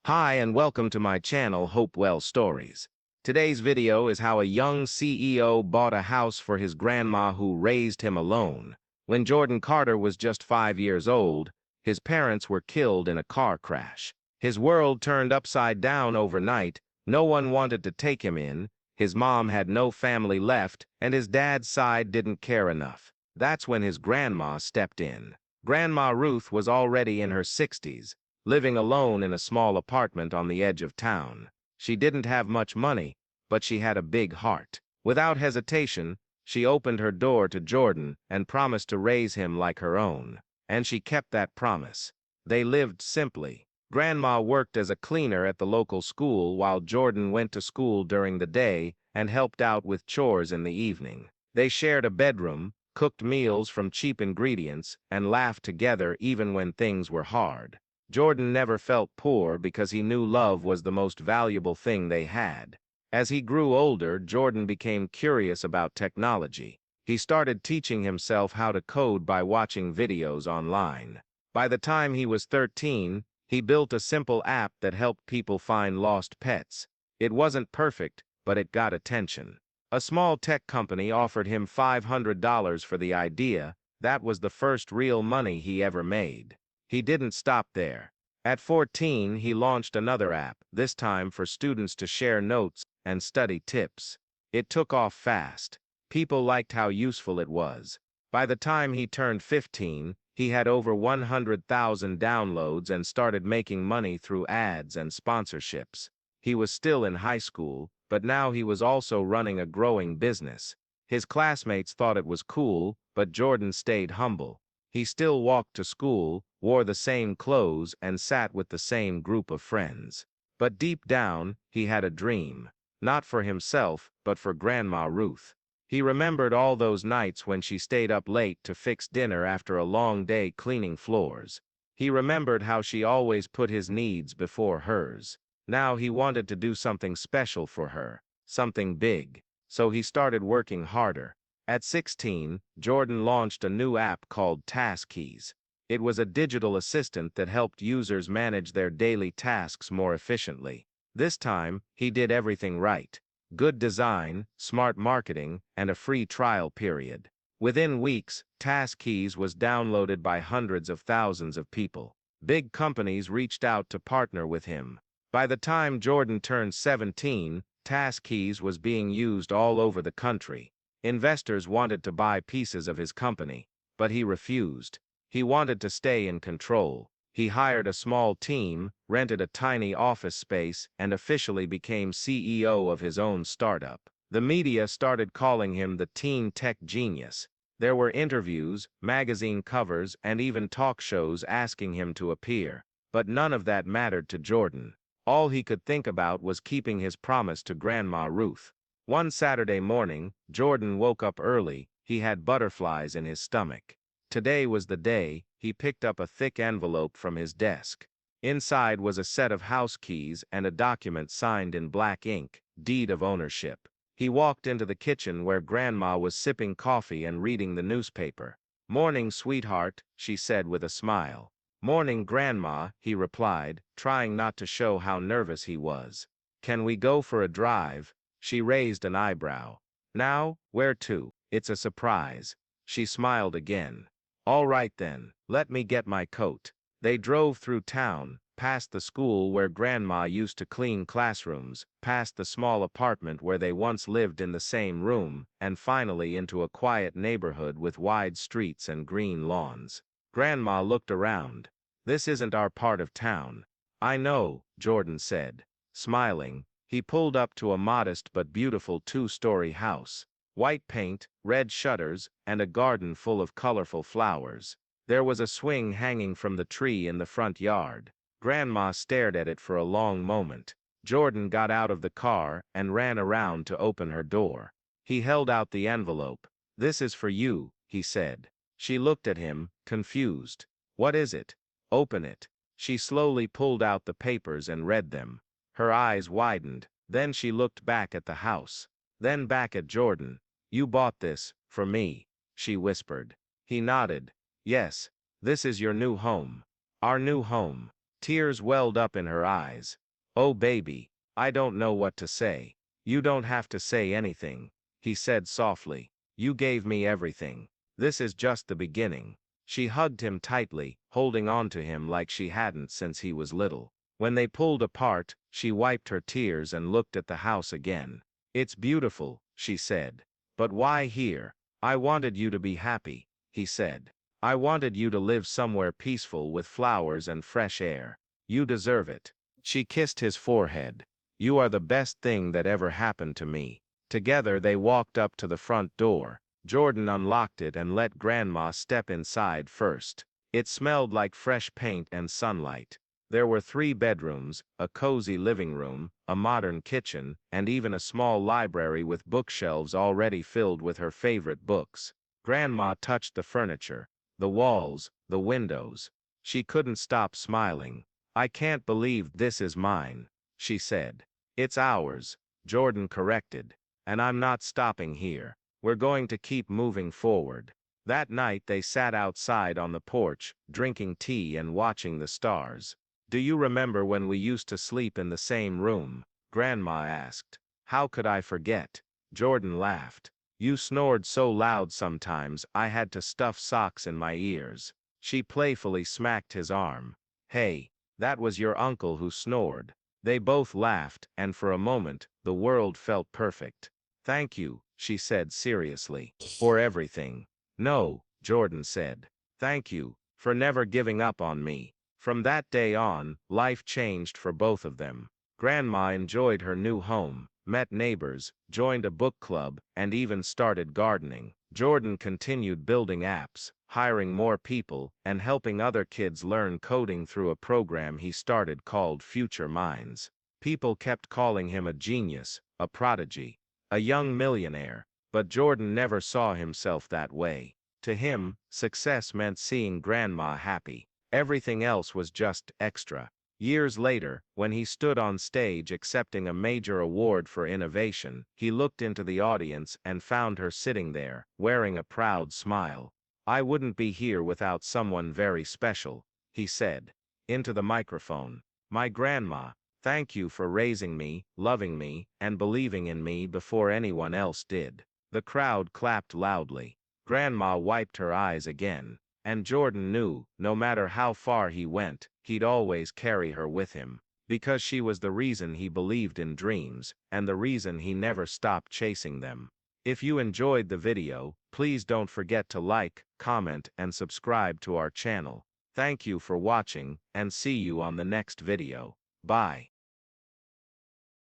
Hi and welcome to my channel Hopewell Stories. Today's video is how a young CEO bought a house for his grandma who raised him alone. When Jordan Carter was just 5 years old, his parents were killed in a car crash. His world turned upside down overnight. No one wanted to take him in, his mom had no family left, and his dad's side didn't care enough. That's when his grandma stepped in. Grandma Ruth was already in her 60s. Living alone in a small apartment on the edge of town. She didn't have much money, but she had a big heart. Without hesitation, she opened her door to Jordan and promised to raise him like her own. And she kept that promise. They lived simply. Grandma worked as a cleaner at the local school while Jordan went to school during the day and helped out with chores in the evening. They shared a bedroom, cooked meals from cheap ingredients, and laughed together even when things were hard. Jordan never felt poor because he knew love was the most valuable thing they had. As he grew older, Jordan became curious about technology. He started teaching himself how to code by watching videos online. By the time he was 13, he built a simple app that helped people find lost pets. It wasn't perfect, but it got attention. A small tech company offered him $500 for the idea. That was the first real money he ever made. He didn't stop there. At 14, he launched another app, this time for students to share notes and study tips. It took off fast. People liked how useful it was. By the time he turned 15, he had over 100,000 downloads and started making money through ads and sponsorships. He was still in high school, but now he was also running a growing business. His classmates thought it was cool, but Jordan stayed humble. He still walked to school, wore the same clothes, and sat with the same group of friends. But deep down, he had a dream. Not for himself, but for Grandma Ruth. He remembered all those nights when she stayed up late to fix dinner after a long day cleaning floors. He remembered how she always put his needs before hers. Now he wanted to do something special for her, something big. So he started working harder. At 16, Jordan launched a new app called Task Keys. It was a digital assistant that helped users manage their daily tasks more efficiently. This time, he did everything right. Good design, smart marketing, and a free trial period. Within weeks, Task Keys was downloaded by hundreds of thousands of people. Big companies reached out to partner with him. By the time Jordan turned 17, Task Keys was being used all over the country. Investors wanted to buy pieces of his company, but he refused. He wanted to stay in control. He hired a small team, rented a tiny office space, and officially became CEO of his own startup. The media started calling him the teen tech genius. There were interviews, magazine covers, and even talk shows asking him to appear. But none of that mattered to Jordan. All he could think about was keeping his promise to Grandma Ruth. One Saturday morning, Jordan woke up early. He had butterflies in his stomach. Today was the day. He picked up a thick envelope from his desk. Inside was a set of house keys and a document signed in black ink, deed of ownership. He walked into the kitchen where Grandma was sipping coffee and reading the newspaper. "Morning, sweetheart," she said with a smile. "Morning, Grandma," he replied, trying not to show how nervous he was. "Can we go for a drive?" She raised an eyebrow. "Now, where to?" "It's a surprise." She smiled again. "All right then, let me get my coat." They drove through town, past the school where Grandma used to clean classrooms, past the small apartment where they once lived in the same room, and finally into a quiet neighborhood with wide streets and green lawns. Grandma looked around. "This isn't our part of town." "I know," Jordan said. Smiling, he pulled up to a modest but beautiful two-story house. White paint, red shutters, and a garden full of colorful flowers. There was a swing hanging from the tree in the front yard. Grandma stared at it for a long moment. Jordan got out of the car and ran around to open her door. He held out the envelope. "This is for you," he said. She looked at him, confused. "What is it?" "Open it." She slowly pulled out the papers and read them. Her eyes widened. Then she looked back at the house. Then back at Jordan. "You bought this, for me," she whispered. He nodded. "Yes, this is your new home." "Our new home." Tears welled up in her eyes. "Oh baby, I don't know what to say." "You don't have to say anything," he said softly. "You gave me everything. This is just the beginning." She hugged him tightly, holding on to him like she hadn't since he was little. When they pulled apart, she wiped her tears and looked at the house again. "It's beautiful," she said. "But why here?" "I wanted you to be happy," he said. "I wanted you to live somewhere peaceful with flowers and fresh air. You deserve it." She kissed his forehead. "You are the best thing that ever happened to me." Together they walked up to the front door. Jordan unlocked it and let Grandma step inside first. It smelled like fresh paint and sunlight. There were 3 bedrooms, a cozy living room, a modern kitchen, and even a small library with bookshelves already filled with her favorite books. Grandma touched the furniture, the walls, the windows. She couldn't stop smiling. "I can't believe this is mine," she said. "It's ours," Jordan corrected. "And I'm not stopping here. We're going to keep moving forward." That night they sat outside on the porch, drinking tea and watching the stars. "Do you remember when we used to sleep in the same room?" Grandma asked. "How could I forget?" Jordan laughed. "You snored so loud sometimes I had to stuff socks in my ears." She playfully smacked his arm. "Hey, that was your uncle who snored." They both laughed, and for a moment, the world felt perfect. "Thank you," she said seriously, "for everything." "No," Jordan said. "Thank you for never giving up on me." From that day on, life changed for both of them. Grandma enjoyed her new home, met neighbors, joined a book club, and even started gardening. Jordan continued building apps, hiring more people, and helping other kids learn coding through a program he started called Future Minds. People kept calling him a genius, a prodigy, a young millionaire, but Jordan never saw himself that way. To him, success meant seeing Grandma happy. Everything else was just extra. Years later, when he stood on stage accepting a major award for innovation, he looked into the audience and found her sitting there, wearing a proud smile. "I wouldn't be here without someone very special," he said, into the microphone. "My grandma. Thank you for raising me, loving me, and believing in me before anyone else did." The crowd clapped loudly. Grandma wiped her eyes again. And Jordan knew, no matter how far he went, he'd always carry her with him. Because she was the reason he believed in dreams, and the reason he never stopped chasing them. If you enjoyed the video, please don't forget to like, comment, and subscribe to our channel. Thank you for watching, and see you on the next video. Bye.